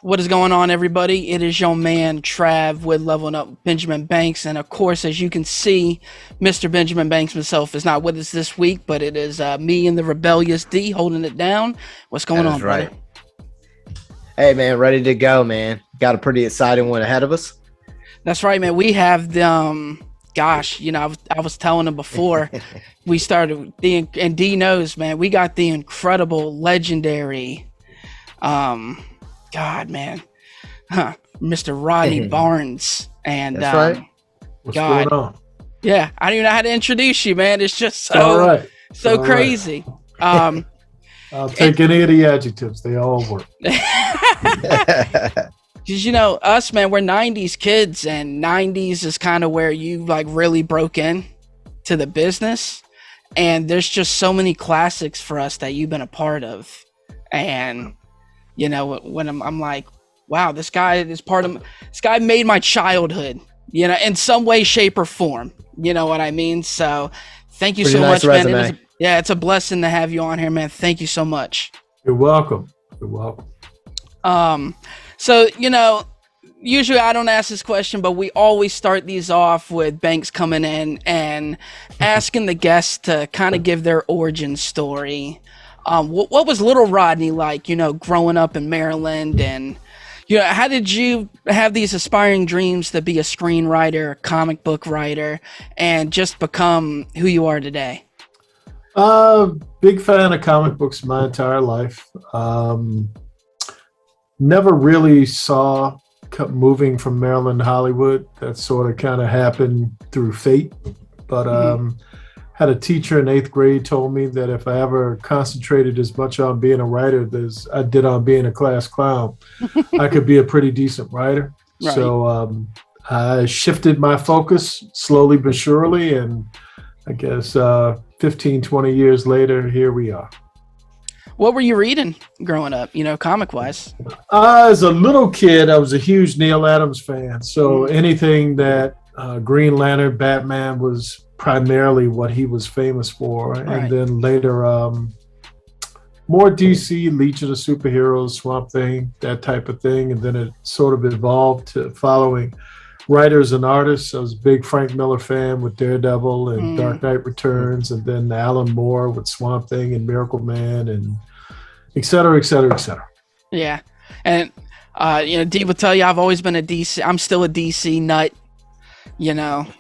What is going on, everybody? It is your man Trav with Leveling Up Benjamin Banks, and of course, as you can see, Mr. Benjamin Banks himself is not with us this week, but it is me and the rebellious D holding it down. What's going That on, is right. brother? Hey, man, ready to go, man. Got a pretty exciting one ahead of us. That's right, man. We have the gosh, I was telling him before we started. And D knows, man. We got the incredible, legendary, God, man, Mr. Rodney Barnes, and That's right. What's God, going on? yeah, I don't even know how to introduce you, man. It's just All right. so All crazy. I'll take any of the adjectives. They all work. Because us, man, we're 90s kids, and 90s is kind of where you like really broke in to the business, and there's just so many classics for us that you've been a part of. And when I'm like, wow, this guy made my childhood, in some way, shape, or form. You know what I mean? So thank you Pretty so nice much, resume. man. It's a blessing to have you on here, man. Thank you so much. You're welcome. You're welcome. So, usually I don't ask this question, but we always start these off with Banks coming in and asking the guests to kind of give their origin story. What was little Rodney like, growing up in Maryland? And, how did you have these aspiring dreams to be a screenwriter, a comic book writer, and just become who you are today? Big fan of comic books my entire life. Never really saw moving from Maryland to Hollywood. That sort of kind of happened through fate. But had a teacher in 8th grade told me that if I ever concentrated as much on being a writer as I did on being a class clown, I could be a pretty decent writer. Right. So I shifted my focus slowly but surely. And I guess 15, 20 years later, here we are. What were you reading growing up, comic-wise? As a little kid, I was a huge Neil Adams fan. So anything that Green Lantern, Batman was primarily what he was famous for. Right. And then later, more DC, Legion of Superheroes, Swamp Thing, that type of thing. And then it sort of evolved to following writers and artists. I was a big Frank Miller fan with Daredevil and Dark Knight Returns, and then Alan Moore with Swamp Thing and Miracle Man, and et cetera, et cetera, et cetera. Yeah. And, D will tell you I've always been I'm still a DC nut. The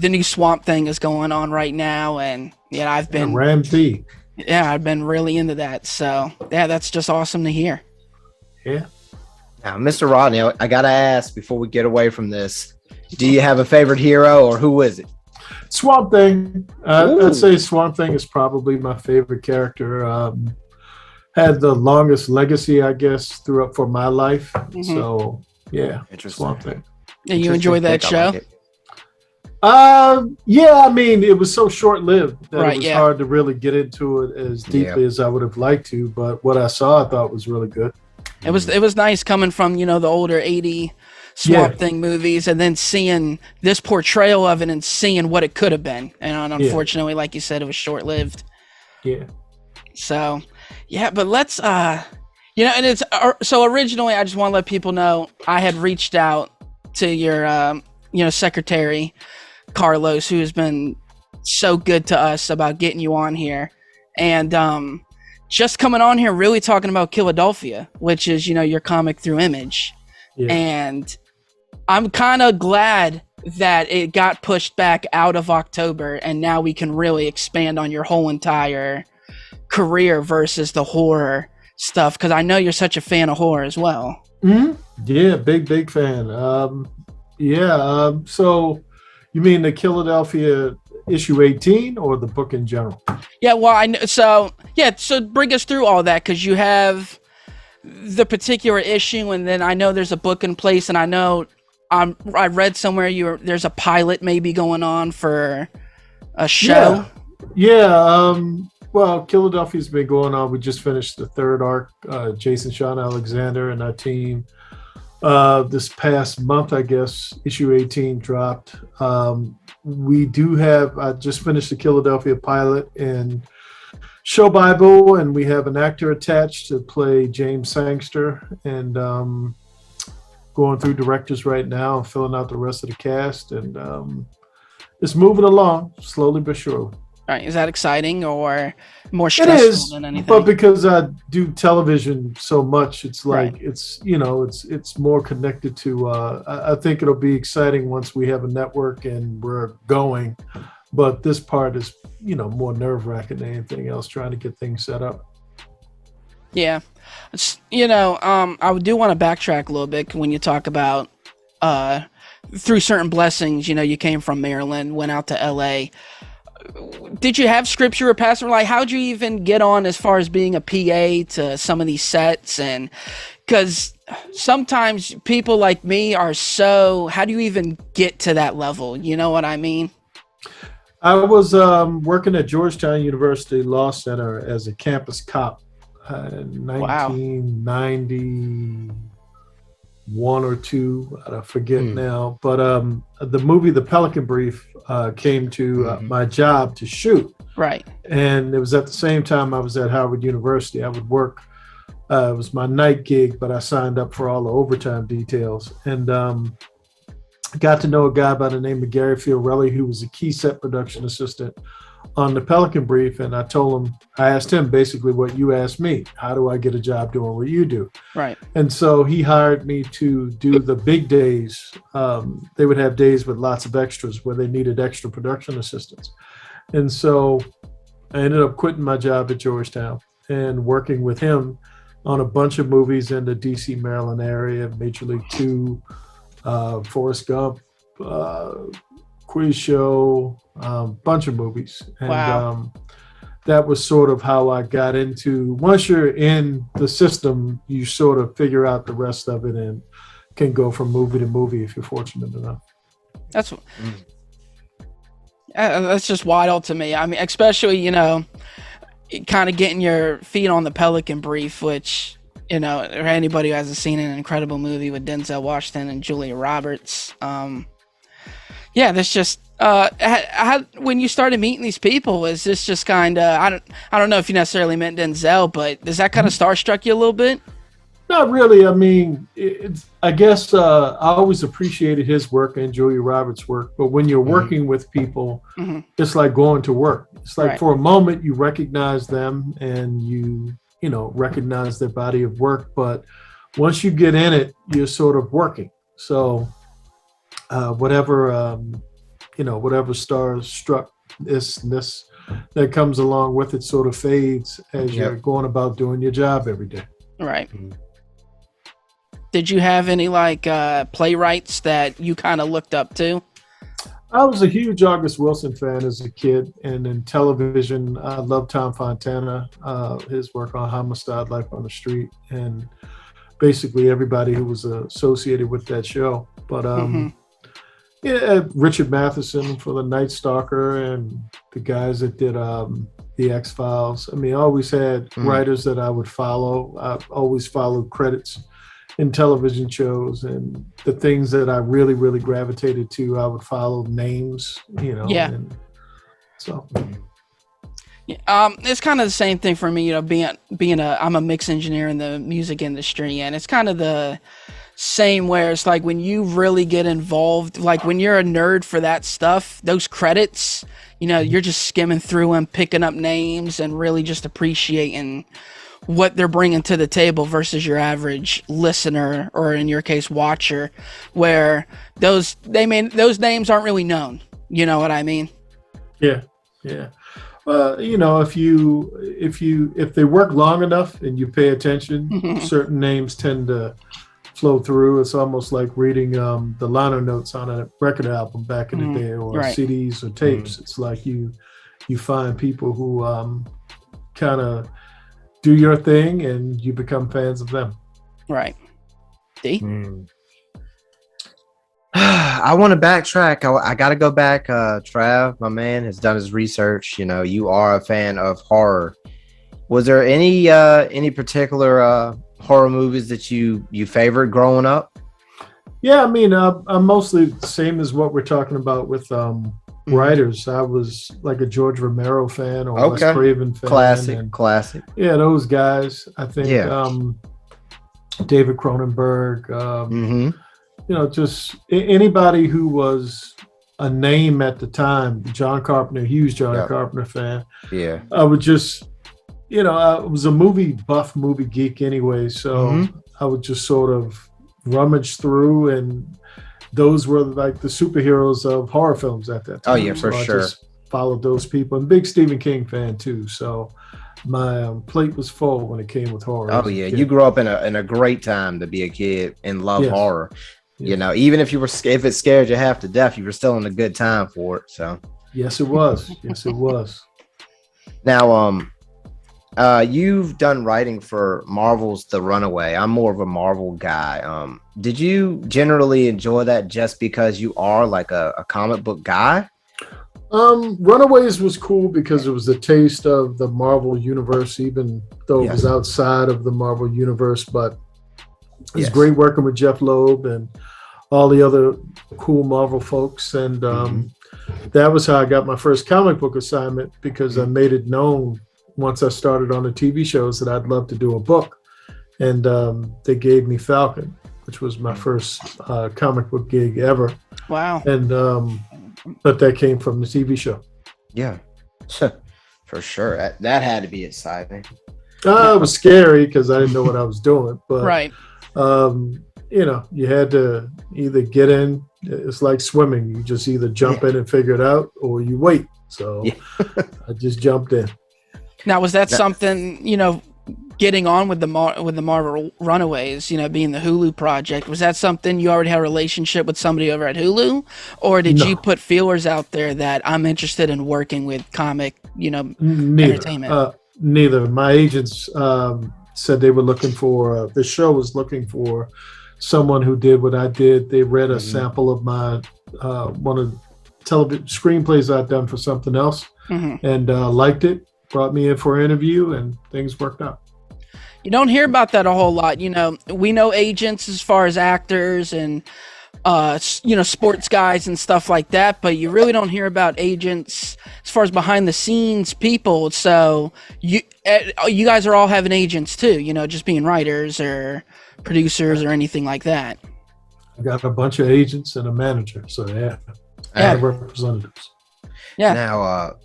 new Swamp Thing is going on right now, and I've been I've been really into that. So that's just awesome to hear. Yeah. Now, Mr. Rodney, I got to ask before we get away from this, do you have a favorite hero, or who is it? Swamp Thing. I'd say Swamp Thing is probably my favorite character. Had the longest legacy, I guess, for my life. So, yeah, Swamp Thing. And you enjoy that show? Yeah, I mean, it was so short-lived that it was hard to really get into it as deeply as I would have liked to. But what I saw, I thought was really good. It was nice coming from, the older 80 Swamp Thing movies, and then seeing this portrayal of it and seeing what it could have been. And unfortunately, like you said, it was short-lived. Yeah. So, but let's, and it's, so originally, I just want to let people know, I had reached out to your, secretary, Carlos, who has been so good to us about getting you on here. And, just coming on here, really talking about Philadelphia, which is, your comic through Image. Yeah. And I'm kind of glad that it got pushed back out of October, and now we can really expand on your whole entire career versus the horror stuff, because I know you're such a fan of horror as well. Mm-hmm. Yeah, big fan. So you mean the Philadelphia issue 18 or the book in general? Yeah, well, I know. So bring us through all that, because you have the particular issue, and then I know there's a book in place, and I know I read somewhere there's a pilot maybe going on for a show. Well, Philadelphia's been going on. We just finished the third arc. Jason Sean Alexander and our team. This past month, I guess, issue 18 dropped. We do have, I just finished the Philadelphia pilot, and show Bible, and we have an actor attached to play James Sangster, and going through directors right now and filling out the rest of the cast, and it's moving along slowly but surely. All right, is that exciting or more It stressful is, than anything? but because I do television so much, it's like Right. it's more connected to. I think it'll be exciting once we have a network and we're going, but this part is more nerve wracking than anything else, trying to get things set up. Yeah. I do want to backtrack a little bit when you talk about through certain blessings, you came from Maryland, went out to LA. Did you have scripture or pastor? Like, how'd you even get on as far as being a PA to some of these sets? And because sometimes people like me are how do you even get to that level? You know what I mean? I was working at Georgetown University Law Center as a campus cop in 1991 or two. I forget now. But the movie The Pelican Brief came to my job to shoot. Right. And it was at the same time I was at Howard University. I would work. It was my night gig, but I signed up for all the overtime details. And got to know a guy by the name of Gary Fiorelli, who was a key set production assistant on The Pelican Brief. And I asked him basically what you asked me. How do I get a job doing what you do? Right. And so he hired me to do the big days. They would have days with lots of extras where they needed extra production assistants. And so I ended up quitting my job at Georgetown and working with him on a bunch of movies in the DC, Maryland area, Major League 2, Forrest Gump, Quiz Show, bunch of movies. And Wow. That was sort of how I got into, once you're in the system, you sort of figure out the rest of it and can go from movie to movie if you're fortunate enough. That's just wild to me. I mean, especially, kind of getting your feet on the Pelican Brief, which, or anybody who hasn't seen an incredible movie with Denzel Washington and Julia Roberts. That's just, when you started meeting these people, is this just kind of, I don't know if you necessarily meant Denzel, but does that kind of starstruck you a little bit? Not really. I mean, I guess I always appreciated his work and Julia Roberts' work. But when you're working with people, it's like going to work. It's like for a moment you recognize them and you recognize their body of work. But once you get in it, you're sort of working. So whatever stars struck this that comes along with it sort of fades as you're going about doing your job every day. Right. Did you have any playwrights that you kind of looked up to? I was a huge August Wilson fan as a kid, and in television, I loved Tom Fontana, his work on Homicide: Life on the Street, and basically everybody who was associated with that show. But Richard Matheson for The Night Stalker, and the guys that did The X-Files. I mean, I always had writers that I would follow. I always followed credits in television shows, and the things that I really, really gravitated to, I would follow names, And so. It's kind of the same thing for me, I'm a mix engineer in the music industry, and it's kind of the same where it's like when you really get involved, like when you're a nerd for that stuff, those credits, you're just skimming through them, picking up names and really just appreciating what they're bringing to the table versus your average listener, or in your case, watcher, where those names aren't really known. You know what I mean? Yeah. If they work long enough and you pay attention, certain names tend to flow through. It's almost like reading the liner notes on a record album back in the day, or CDs or tapes. It's like you find people who kind of do your thing and you become fans of them. Right. D? I want to backtrack. I got to go back. Trav, my man, has done his research. You are a fan of horror. Was there any particular horror movies that you favored growing up? Yeah, I mean, I'm mostly the same as what we're talking about with writers. I was like a George Romero fan or Wes Okay. Craven fan. Classic. Yeah, those guys. I think David Cronenberg. Just anybody who was a name at the time. John Carpenter, huge John Carpenter fan. Yeah. I would just, I was a movie geek anyway, so I would just sort of rummage through, and those were like the superheroes of horror films at that time. Oh yeah, for sure. I just followed those people, and big Stephen King fan too. So my plate was full when it came with horror. Oh yeah, you grew up in a great time to be a kid and love horror. Yes. Even if it scared you half to death, you were still in a good time for it. So yes, it was. Yes, it was. Now, you've done writing for Marvel's The Runaway. I'm more of a Marvel guy. Did you generally enjoy that just because you are like a comic book guy? Runaways was cool because it was a taste of the Marvel universe, even though it was outside of the Marvel universe. But it was great working with Jeff Loeb and all the other cool Marvel folks. And that was how I got my first comic book assignment, because I made it known once I started on the TV shows that I'd love to do a book. And they gave me Falcon, which was my first comic book gig ever. Wow. And but that came from the TV show. Yeah, for sure. That had to be exciting. It was scary because I didn't know what I was doing. But right. You had to either get in. It's like swimming. You just either jump in and figure it out, or you wait. So I just jumped in. Now, was that something, getting on with the Marvel Runaways, being the Hulu project, was that something you already had a relationship with somebody over at Hulu? Or did you put feelers out there that I'm interested in working with comic, entertainment? Neither. My agents said they were looking for, the show was looking for someone who did what I did. They read a sample of my, one of the television screenplays I'd done for something else and liked it, brought me in for an interview, and things worked out. You don't hear about that a whole lot. We know agents as far as actors and, sports guys and stuff like that, but you really don't hear about agents as far as behind the scenes people. So you guys are all having agents too, just being writers or producers or anything like that. I got a bunch of agents and a manager. So I have representatives. Yeah. Now,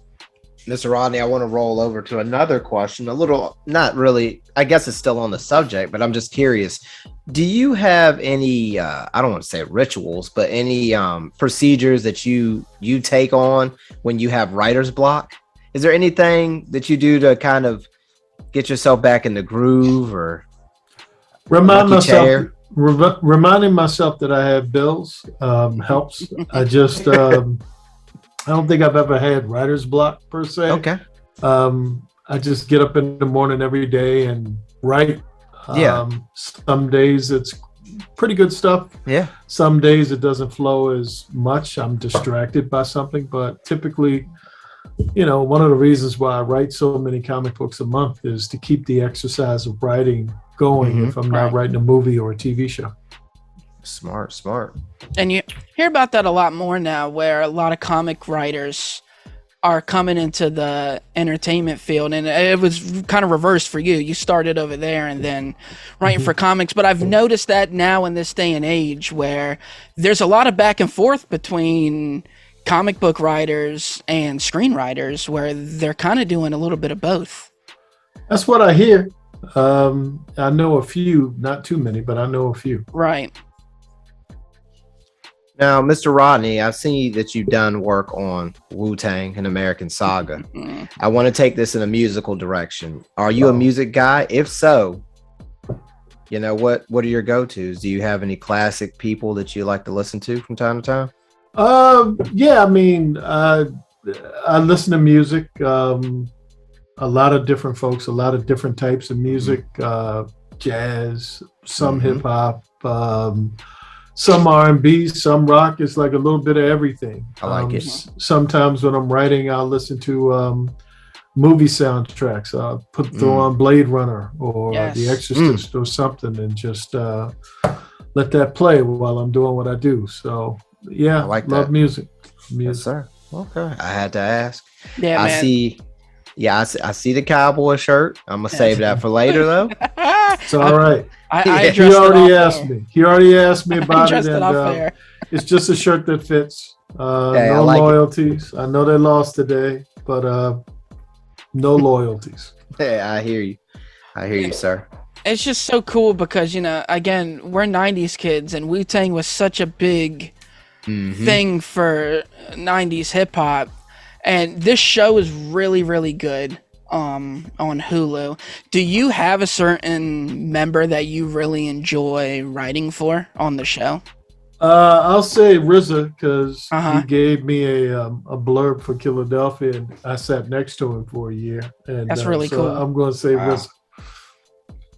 Mr. Rodney, I want to roll over to another question. A little, not really, I guess it's still on the subject, but I'm just curious. Do you have any, I don't want to say rituals, but any procedures that you take on when you have writer's block? Is there anything that you do to kind of get yourself back in the groove, or reminding myself that I have bills helps. I just, I don't think I've ever had writer's block per se. Okay. I just get up in the morning every day and write. Some days it's pretty good stuff. Yeah. Some days it doesn't flow as much. I'm distracted by something, but typically, one of the reasons why I write so many comic books a month is to keep the exercise of writing going if I'm not writing a movie or a TV show. Smart. And you hear about that a lot more now, where a lot of comic writers are coming into the entertainment field, and it was kind of reversed for you. You started over there and then writing for comics, but I've noticed that now in this day and age where there's a lot of back and forth between comic book writers and screenwriters, where they're kind of doing a little bit of both. That's what I hear. I know a few, not too many, but I know a few. Right. Now, Mr. Rodney, I've seen that you've done work on Wu-Tang and American Saga. I want to take this in a musical direction. Are you a music guy? If so, what are your go-tos? Do you have any classic people that you like to listen to from time to time? I listen to music. A lot of different folks, a lot of different types of music, jazz, some hip hop, some R&B, some rock. It's like a little bit of everything. I like it. Sometimes when I'm writing, I'll listen to movie soundtracks. I'll throw on Blade Runner or The Exorcist or something, and just let that play while I'm doing what I do. So I love music. Yes, sir. Okay. I had to ask. Yeah, I man. see. Yeah, I see the cowboy shirt. I'm gonna save that for later, though. It's all right. I Yeah. He addressed it already off asked air. me. He already asked me I about it, addressed it and off air. it's just a shirt that fits. Hey, I No like it. loyalties. I know they lost today, but no loyalties. Yeah, I hear you. I hear you, sir. It's just so cool because, you know, again, we're 90s kids and Wu-Tang was such a big Mhm. thing for 90s hip hop. And this show is really, really good on Hulu. Do you have a certain member that you really enjoy writing for on the show? I'll say RZA because Uh-huh. he gave me a blurb for Philadelphia, and I sat next to him for a year. And That's really so cool. I'm going to say Wow. RZA.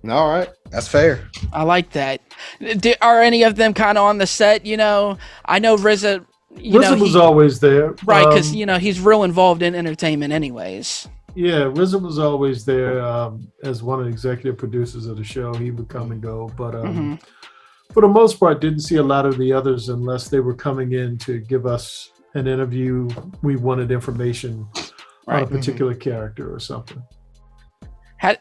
All right, that's fair. I like that. Are any of them kind of on the set? You know, I know RZA. RZA was always there, right because you know he's real involved in entertainment, anyways. Yeah, RZA was always there as one of the executive producers of the show. He would come and go, but Mhm. for the most part, didn't see a lot of the others unless they were coming in to give us an interview. We wanted information on a Right. particular character or something.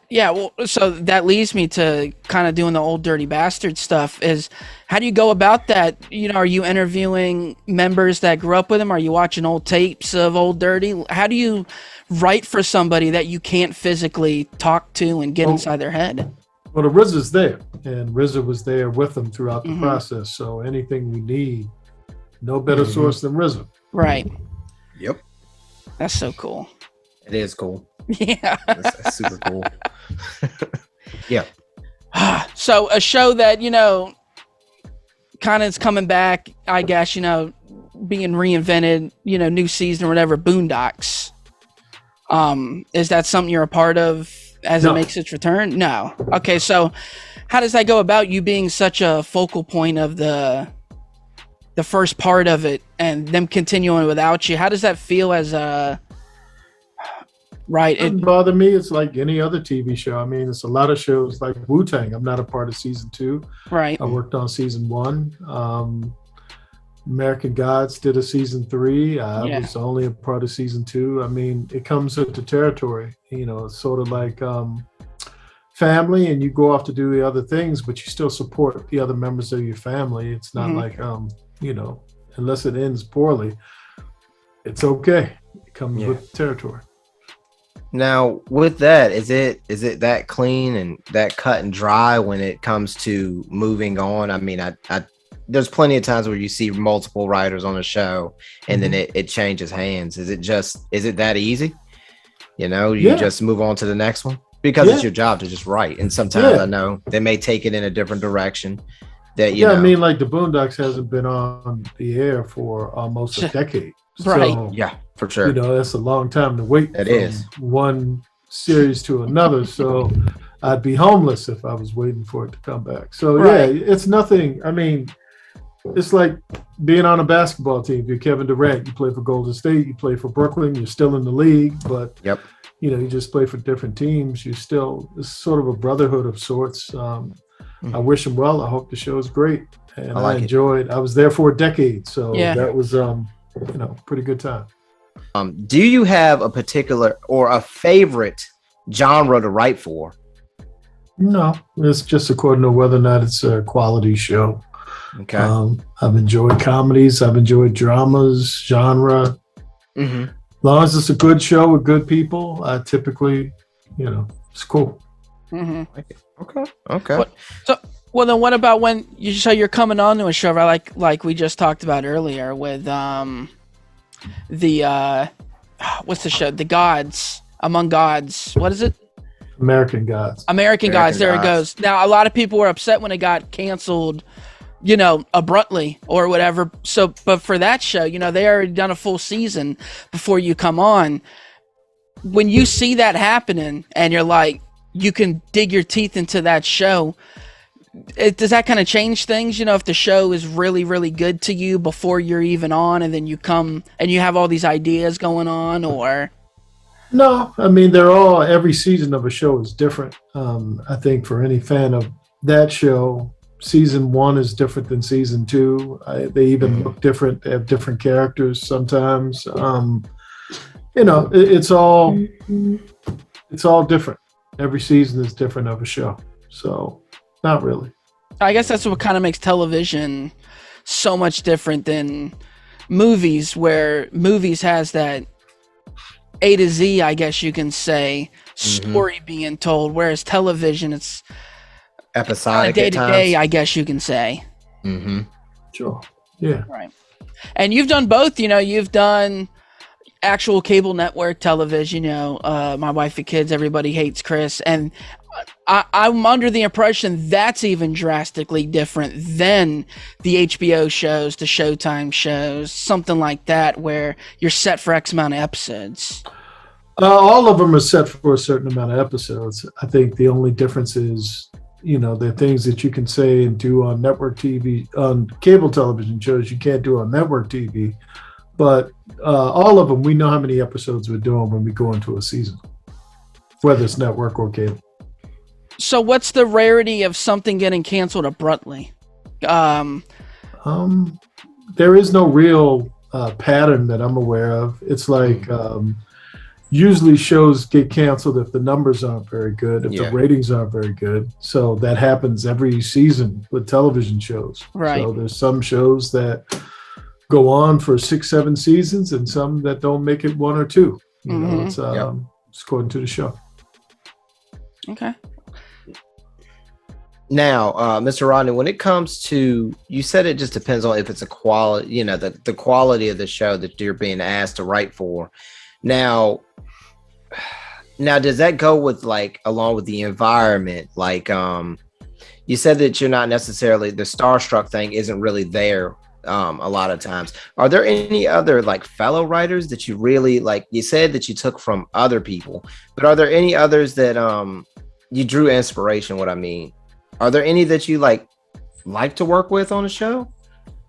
Yeah, well, so that leads me to kind of doing the old dirty bastard stuff. Is how do you go about that? You know, are you interviewing members that grew up with him? Are you watching old tapes of Old Dirty? How do you write for somebody that you can't physically talk to and get inside their head? Well, the RZA's there, and RZA was there with them throughout the Mhm. process. So anything we need, no better Mhm. source than RZA. Right. Yep, That's so cool. it is cool. Yeah. That's super cool. Yeah. So a show that, you know, kind of is coming back, I guess, you know, being reinvented, you know, new season or whatever, Boondocks. Is that something you're a part of as No. it makes its return? No. Okay, so how does that go about you being such a focal point of the first part of it and them continuing without you? How does that feel as a right? It doesn't bother me. It's like any other TV show. I mean, it's a lot of shows like Wu-Tang. I'm not a part of season 2. Right. I worked on season 1. American Gods did a season 3. I Yeah. was only a part of season 2. I mean, it comes with the territory. You know, it's sort of like family, and you go off to do the other things, but you still support the other members of your family. It's not Mhm. like, you know, unless it ends poorly, it's okay. It comes Yeah. with territory. Now, with that, is it that clean and that cut and dry when it comes to moving on? I mean, I there's plenty of times where you see multiple writers on a show and then it changes hands. Is it that easy? You know, you Yeah. just move on to the next one because it's Yeah. your job to just write. And sometimes Yeah. I know they may take it in a different direction. That you Yeah, know, I mean, like the Boondocks hasn't been on the air for almost a decade. Right. So, yeah, for sure. you know, that's a long time to wait It from is. one series to another. So I'd be homeless if I was waiting for it to come back. So Right. yeah, it's nothing. I mean, it's like being on a basketball team. You're Kevin Durant. You play for Golden State. You play for Brooklyn. You're still in the league, but Yep. you know, you just play for different teams. You still, it's sort of a brotherhood of sorts. I wish him well. I hope the show is great, and I I, like it. enjoyed. I was there for a decade, so Yeah. that was you know, pretty good time. Do you have a particular or a favorite genre to write for? No, it's just according to whether or not it's a quality show. Okay. I've enjoyed comedies. I've enjoyed dramas, genre. Mm-hmm. As long as it's a good show with good people, I typically, you know, it's cool. Mm-hmm. Okay. Okay. What- Well, then what about when you're coming on to a show, right? Like we just talked about earlier with the what's the show? The Gods Among Gods. What is it? American Gods. American Gods. There Gods. it goes. Now a lot of people were upset when it got canceled, you know, abruptly or whatever. So, but for that show, you know, they already done a full season before you come on. When you see that happening and you're like, you can dig your teeth into that show. Does that kind of change things? You know, if the show is really, really good to you before you're even on, and then you come and you have all these ideas going on, or No, I mean, they're all, every season of a show is different. I think for any fan of that show, season 1 is different than season 2. They even look different. They have different characters sometimes. It's all different. Every season is different of a show. So not really. I guess that's what kind of makes television so much different than movies, where movies has that A to Z, I guess you can say, story being told, whereas television, it's episodic day to day, I guess you can say. Sure. Yeah. Right. And you've done both. You've done actual cable network television. My wife and kids, everybody hates Chris, and I'm under the impression that's even drastically different than the HBO shows, the Showtime shows, something like that, where you're set for X amount of episodes. All of them are set for a certain amount of episodes. I think the only difference is, the things that you can say and do on network TV, on cable television shows, you can't do on network TV. But all of them, we know how many episodes we're doing when we go into a season, whether it's network or cable. So what's the rarity of something getting canceled abruptly? There is no real pattern that I'm aware of. It's like usually shows get canceled if the numbers aren't very good, if the ratings aren't very good. So that happens every season with television shows. Right. So there's some shows that go on for 6-7 seasons and some that don't make it 1 or 2. It's according to the show. Okay. Now, Mr. Rodney, when it comes to, you said it just depends on if it's a quality, the quality of the show that you're being asked to write for. Now, does that go with along with the environment? You said that you're not necessarily, the starstruck thing isn't really there a lot of times. Are there any other fellow writers that you really you said that you took from other people, but are there any others that you drew inspiration? What I mean, are there any that you like to work with on the show?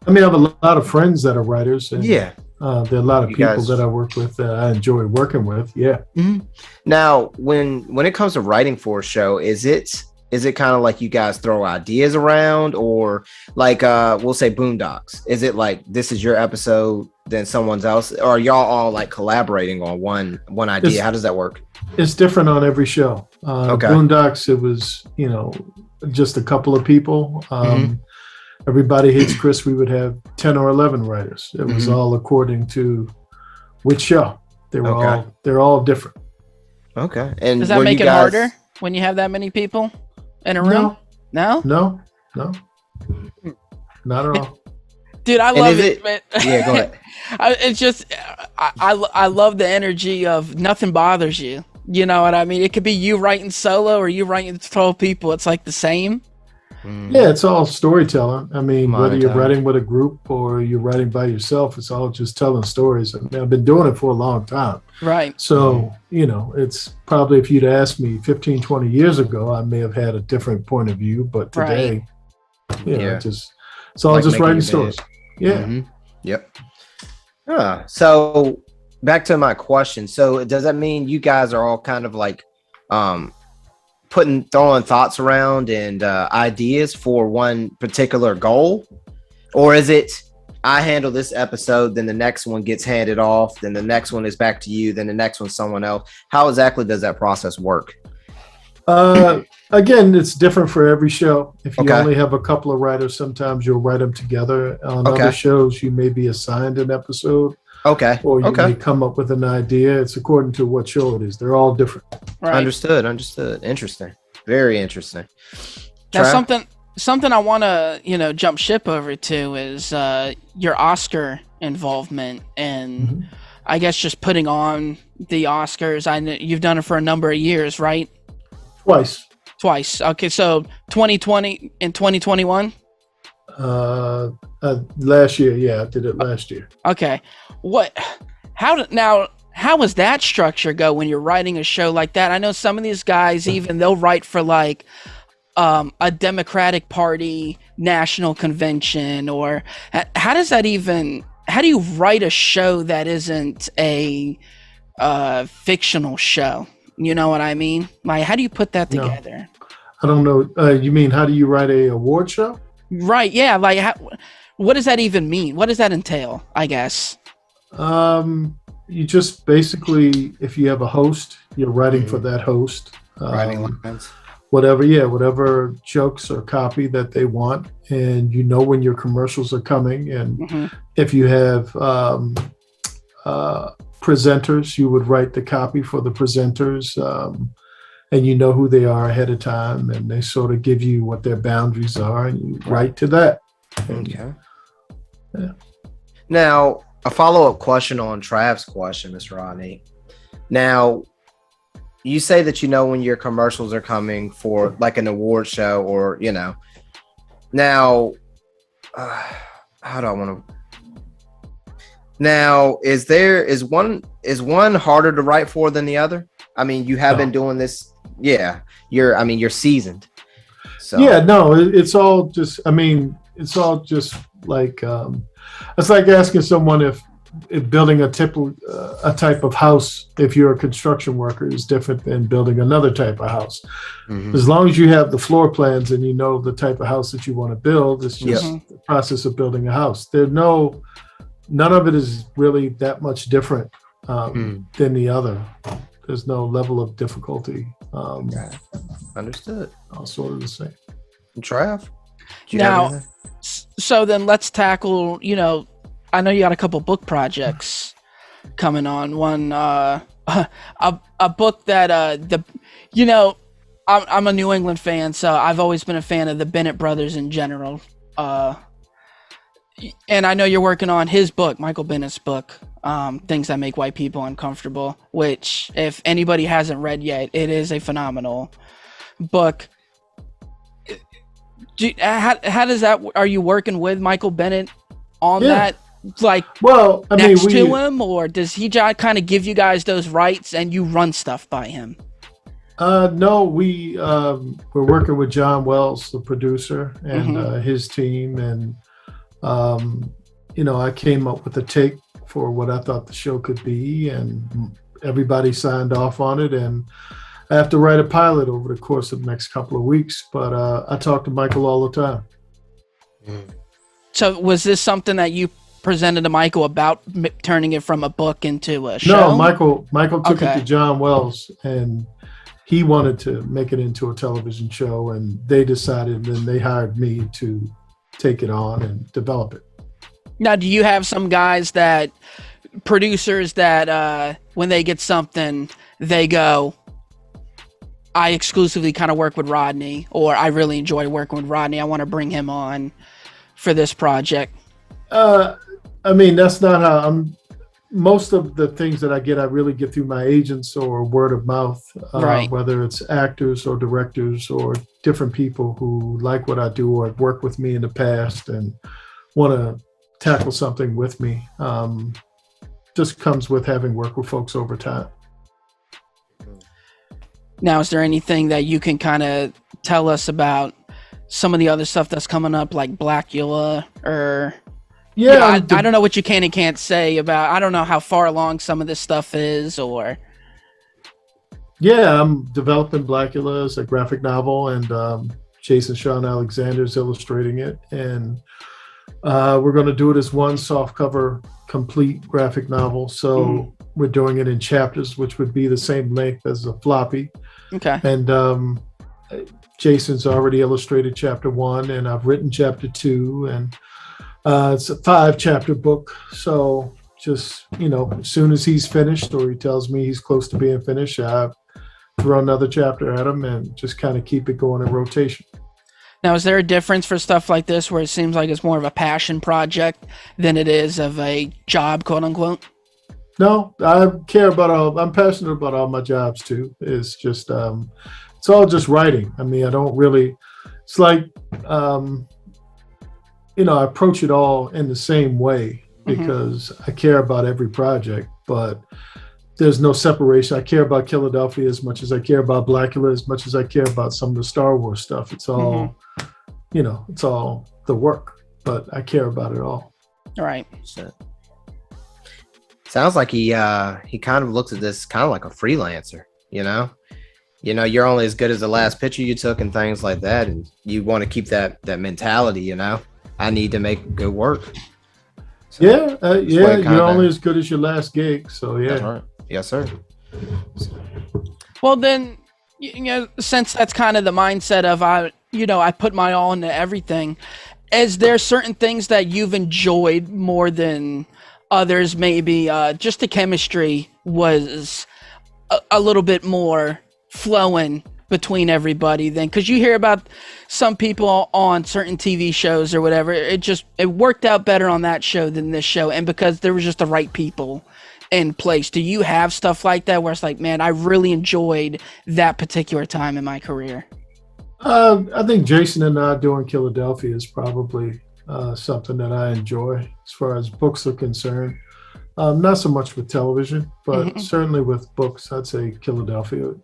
I mean, I have a lot of friends that are writers. And, there are a lot of people that I work with that I enjoy working with. Yeah. Mm-hmm. Now, when it comes to writing for a show, is it kind of like you guys throw ideas around, or we'll say Boondocks? Is it this is your episode, then someone's else, or are y'all all collaborating on one idea? How does that work? It's different on every show. Boondocks, it was just a couple of people. Everybody Hates Chris, we would have 10 or 11 writers. It was all according to which show. They're all different. Okay. And does that make it harder when you have that many people in a room? No, not at all. Dude, I love it. Man. Yeah, go ahead. It's just I love the energy of nothing bothers you. You know what I mean? It could be you writing solo or you writing 12 people. It's the same. Yeah, it's all storytelling. I mean, whether you're writing with a group or you're writing by yourself, it's all just telling stories. I mean, I've been doing it for a long time. Right. So, it's probably, if you'd asked me 15, 20 years ago, I may have had a different point of view. But today, it's all just writing stories. Yeah. Mm-hmm. Yep. So back to my question. So does that mean you guys are all kind of throwing thoughts around and ideas for one particular goal? Or is it, I handle this episode, then the next one gets handed off, then the next one is back to you, then the next one's someone else? How exactly does that process work? Again, it's different for every show. If you only have a couple of writers, sometimes you'll write them together. On other shows, you may be assigned an episode. Or you may come up with an idea. It's according to what show it is. They're all different. Right. Understood. Interesting. Very interesting. Now, something I want to, jump ship over to is your Oscar involvement, and I guess just putting on the Oscars. I know you've done it for a number of years, right? Twice. Okay, so 2020 and 2021? Last year, I did it last year. Okay. How does that structure go when you're writing a show like that? I know some of these guys, they'll write for a Democratic Party national convention, or how do you write a show that isn't a fictional show? You know what I mean? How do you put that together? I don't know. You mean how do you write a award show? Right. Yeah. Like, what does that even mean? What does that entail? I guess. You just basically, if you have a host, you're writing for that host. Writing lines. Whatever jokes or copy that they want, and you know when your commercials are coming, and if you have presenters, you would write the copy for the presenters, and you know who they are ahead of time, and they sort of give you what their boundaries are, and you write to that. Okay. Yeah. Now, a follow-up question on Trav's question, Mr. Rodney. Now, you say that you know when your commercials are coming for like an award show, or now how do I want to now is one harder to write for than the other? I mean, you have been doing this, you're seasoned, so it's all just like it's like asking someone if building a type of house, if you're a construction worker, is different than building another type of house. As long as you have the floor plans and you know the type of house that you want to build, it's just the process of building a house. None of it is really that much different than the other. There's no level of difficulty. Understood. All sort of the same. Trav, now, so then let's tackle, I know you got a couple book projects coming on. One, a book that I'm a New England fan, so I've always been a fan of the Bennett brothers in general. And I know you're working on his book, Michael Bennett's book, Things That Make White People Uncomfortable, which, if anybody hasn't read yet, it is a phenomenal book. How does that? Are you working with Michael Bennett on that? Like, next to him, or does he kind of give you guys those rights and you run stuff by him? No, we're working with John Wells, the producer, and his team, and I came up with a take for what I thought the show could be, and everybody signed off on it, and I have to write a pilot over the course of the next couple of weeks, but I talk to Michael all the time. So was this something that you presented to Michael about turning it from a book into a show? No, Michael took it to John Wells, and he wanted to make it into a television show, and they decided, and they hired me to take it on and develop it. Now, do you have some producers that when they get something, they go, I exclusively kind of work with Rodney, or I really enjoy working with Rodney, I want to bring him on for this project? That's not how most of the things that I really get through my agents or word of mouth, whether it's actors or directors or different people who like what I do or have worked with me in the past and want to tackle something with me. Just comes with having worked with folks over time. Now, is there anything that you can kind of tell us about some of the other stuff that's coming up, like Blackula, or... I don't know what you can and can't say about. I don't know how far along some of this stuff is, or. Yeah, I'm developing Blackula as a graphic novel, and Jason Sean Alexander's illustrating it, and we're going to do it as one softcover complete graphic novel. So we're doing it in chapters, which would be the same length as a floppy. Okay. And Jason's already illustrated chapter 1, and I've written chapter 2, and. It's a 5-chapter book, so just, as soon as he's finished or he tells me he's close to being finished, I throw another chapter at him and just kind of keep it going in rotation. Now, is there a difference for stuff like this where it seems like it's more of a passion project than it is of a job, quote unquote? No, I'm passionate about all my jobs too. It's just, it's all just writing. I don't really, it's like, I approach it all in the same way because I care about every project, but there's no separation. I care about Philadelphia as much as I care about Blackula, as much as I care about some of the Star Wars stuff. It's all, it's all the work, but I care about it all. All right. Sounds like he kind of looks at this kind of like a freelancer, you know, you're only as good as the last picture you took and things like that, and you want to keep that mentality. You know, I need to make good work. So you're only as good as your last gig. So yeah, that's right. Yes, sir. Well, then, you know, since that's kind of the mindset of I put my all into everything. Is there certain things that you've enjoyed more than others? Maybe just the chemistry was a little bit more flowing between everybody then, because you hear about some people on certain TV shows or whatever, it worked out better on that show than this show, and because there was just the right people in place. Do you have stuff like that where it's like, man, I really enjoyed that particular time in my career? I think Jason and I doing Philadelphia is probably something that I enjoy as far as books are concerned. Not so much with television, but certainly with books, I'd say Philadelphia.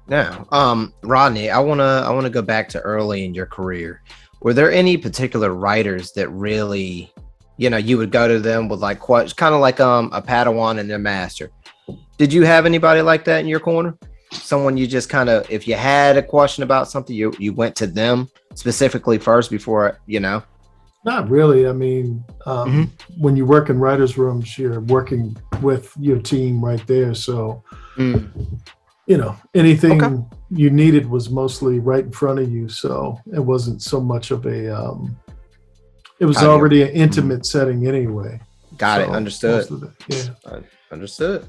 Now, Rodney, I wanna go back to early in your career. Were there any particular writers that really, you know, you would go to them with like kind of like a Padawan and their master? Did you have anybody like that in your corner? Someone you just kind of, if you had a question about something, you went to them specifically first before, you know? Not really. I mean, when you work in writers' rooms, you're working with your team right there. So, you know, anything you needed was mostly right in front of you. So it wasn't so much of a, it was already an intimate setting anyway. Got it. Understood. Understood.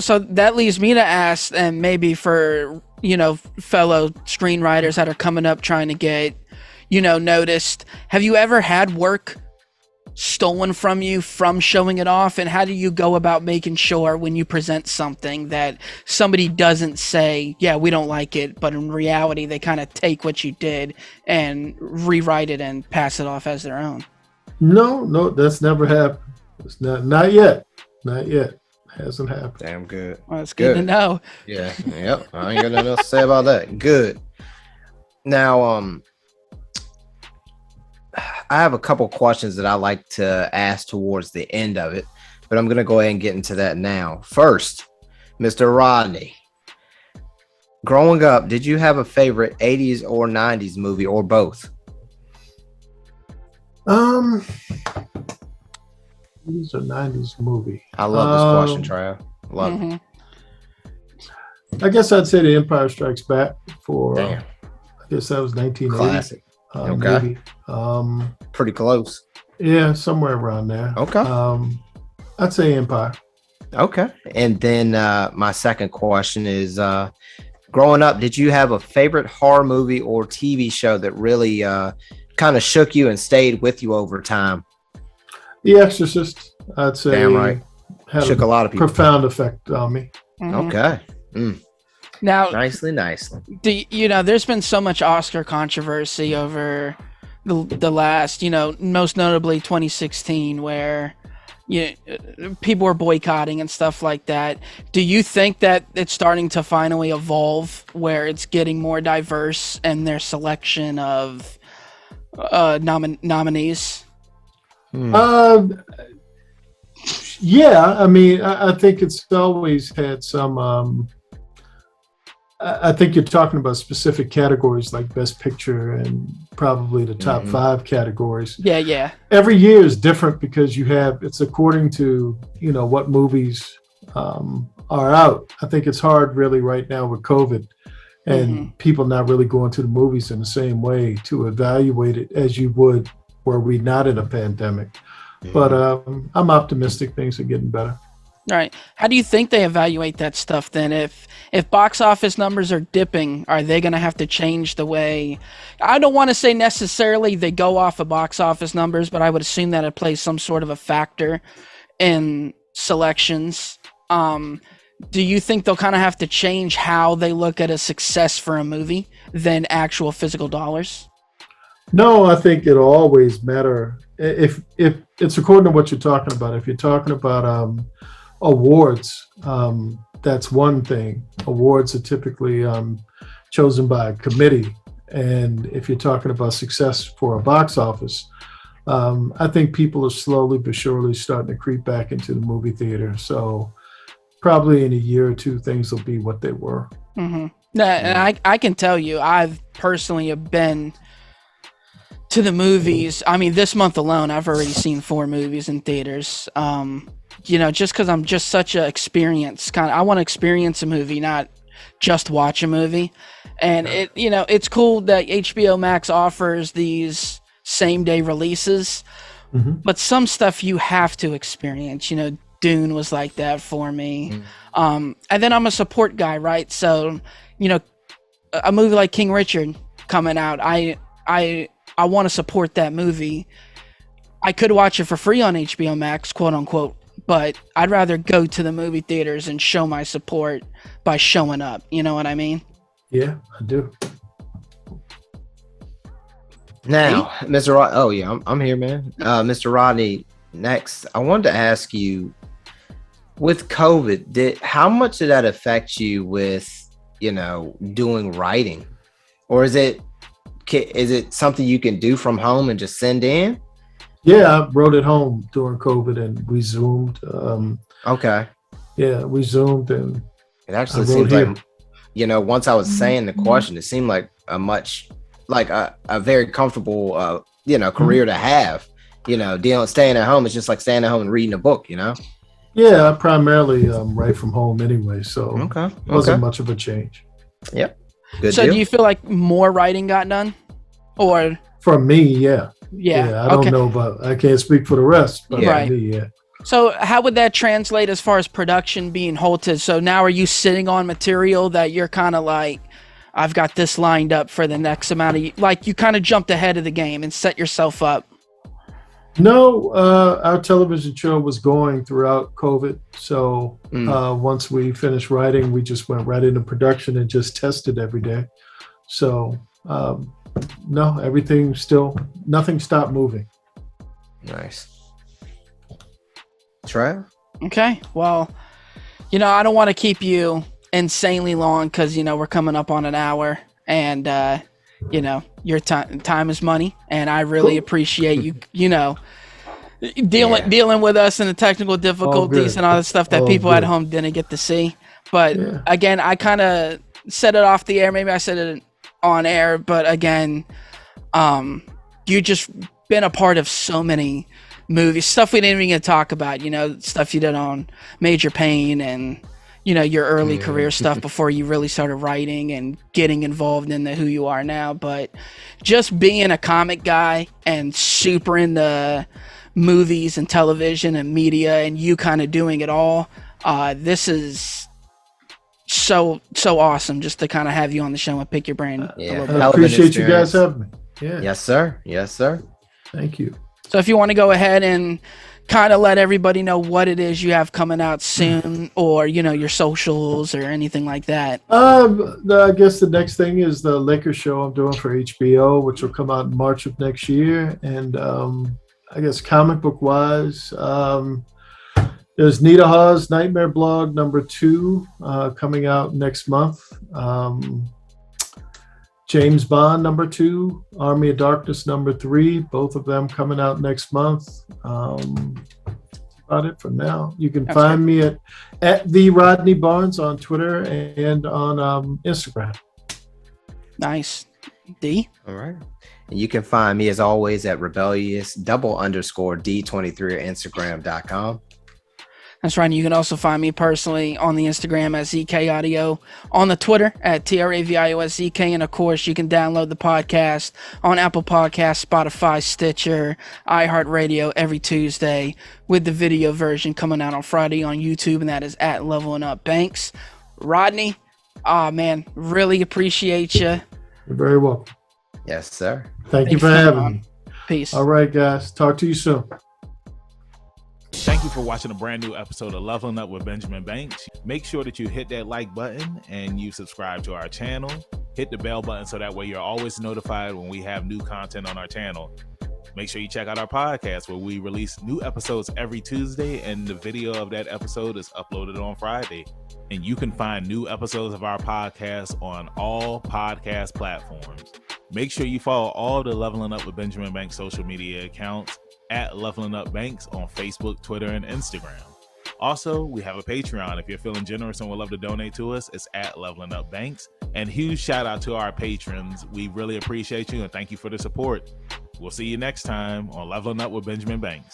So that leaves me to ask, and maybe for, you know, fellow screenwriters that are coming up trying to get, you know, noticed, have you ever had work stolen from you from showing it off? And how do you go about making sure when you present something that somebody doesn't say, yeah, we don't like it, but in reality, they kind of take what you did and rewrite it and pass it off as their own? No, that's never happened. It's not yet. Hasn't happened. Damn good. Well, it's good to know. Yeah. Yep. I ain't got nothing else to say about that. Good. Now, I have a couple questions that I like to ask towards the end of it, but I'm going to go ahead and get into that now. First, Mr. Rodney, growing up, did you have a favorite 80s or 90s movie or both? 80s or 90s movie. I love this question, Trav. Love it. I guess I'd say The Empire Strikes Back for, Damn. I guess that was 1980. Classic. Okay. Maybe. Pretty close. Yeah, somewhere around there. Okay. I'd say Empire. Okay. And then my second question is, growing up, did you have a favorite horror movie or TV show that really kind of shook you and stayed with you over time? The Exorcist, I'd say. Damn right. Shook a lot of people. Profound effect on me. Okay. Now, nicely. You know, there's been so much Oscar controversy over the last, you know, most notably 2016, where people were boycotting and stuff like that. Do you think that it's starting to finally evolve where it's getting more diverse in their selection of nominees? Yeah, I mean, I think it's always had some. I think you're talking about specific categories like Best Picture and probably the top 5 categories. Yeah. Every year is different because it's according to, you know, what movies are out. I think it's hard really right now with COVID and people not really going to the movies in the same way to evaluate it as you would were we not in a pandemic. But I'm optimistic things are getting better. All right. How do you think they evaluate that stuff then? If box office numbers are dipping, are they going to have to change the way? I don't want to say necessarily they go off of box office numbers, but I would assume that it plays some sort of a factor in selections. Do you think they'll kind of have to change how they look at a success for a movie than actual physical dollars? No, I think it'll always matter. If it's according to what you're talking about. If you're talking about awards, that's one thing. Awards are typically chosen by a committee. And if you're talking about success for a box office, I think people are slowly but surely starting to creep back into the movie theater. So probably in a year or two, things will be what they were. Mm-hmm. And I can tell you, I've personally have been to the movies. I mean, this month alone, I've already seen 4 movies in theaters. Just because I'm just such a experience I want to experience a movie, not just watch a movie. And it's cool that HBO Max offers these same day releases, but some stuff you have to experience. Dune was like that for me. And then I'm a support guy, right? So, a movie like King Richard coming out, I want to support that movie. I could watch it for free on HBO Max, quote unquote, but I'd rather go to the movie theaters and show my support by showing up. You know what I mean? Yeah, I do. Now, Mr. Rod, oh yeah, I'm here, man. Mr. Rodney, next, I wanted to ask you, with COVID, how much did that affect you with, doing writing? Or is it something you can do from home and just send in? Yeah, I wrote at home during COVID and we Zoomed. Okay. Yeah, we Zoomed and it actually seems like, once I was saying the question, it seemed like a very comfortable, career to have, staying at home. It's just like staying at home and reading a book, Yeah, I primarily write from home anyway, so it wasn't much of a change. Yep. Good so deal. do you feel like more writing got done? Or for me, yeah. Yeah, I don't know, but I can't speak for the rest. But Right. for me, yeah. So how would that translate as far as production being halted? So now are you sitting on material that you're kind of like, I've got this lined up for the next amount of, like you kind of jumped ahead of the game and set yourself up? No, our television show was going throughout COVID. So once we finished writing, we just went right into production and just tested every day. So no, nothing stopped moving. Nice. Trav? Okay. Well, I don't want to keep you insanely long because, we're coming up on an hour and, your time is money. And I really appreciate you, dealing with us and the technical difficulties and all the stuff that people at home didn't get to see. But again, I kind of said it off the air. Maybe I said it on air, but again, you just been a part of so many movies, stuff we didn't even get to talk about, stuff you did on Major Payne and, your early career stuff before you really started writing and getting involved in who you are now. But just being a comic guy and super into movies and television and media and you kind of doing it all, this is so awesome just to kind of have you on the show and pick your brain a little bit. I appreciate you guys having me. Yeah. Yes, sir. Thank you. So if you want to go ahead and kind of let everybody know what it is you have coming out soon or, your socials or anything like that. I guess the next thing is the Lakers show I'm doing for HBO, which will come out in March of next year. And I guess comic book wise, there's Nita Hawes' Nightmare Blog #2 coming out next month. James Bond #2, Army of Darkness #3, both of them coming out next month. About it for now. You can find me at the Rodney Barnes on Twitter and on Instagram. Nice. D? All right. And you can find me as always at rebellious_D23 at Instagram.com. That's right. You can also find me personally on the Instagram at ZK Audio, on the Twitter at TRAVIOSZK, and of course you can download the podcast on Apple Podcasts, Spotify, Stitcher, iHeartRadio every Tuesday, with the video version coming out on Friday on YouTube, and that is at Leveling Up Banks. Rodney, man, really appreciate you. You're very welcome. Yes, sir. Thank you for having me. Peace. All right, guys. Talk to you soon. Thank you for watching a brand new episode of Leveling Up with Benjamin Banks. Make sure that you hit that like button and you subscribe to our channel. Hit the bell button so that way you're always notified when we have new content on our channel. Make sure you check out our podcast where we release new episodes every Tuesday and the video of that episode is uploaded on Friday. And you can find new episodes of our podcast on all podcast platforms. Make sure you follow all the Leveling Up with Benjamin Banks social media accounts at Leveling Up Banks on Facebook, Twitter, and Instagram. Also, we have a Patreon. If you're feeling generous and would love to donate to us, it's at Leveling Up Banks. And huge shout out to our patrons. We really appreciate you and thank you for the support. We'll see you next time on Leveling Up with Benjamin Banks.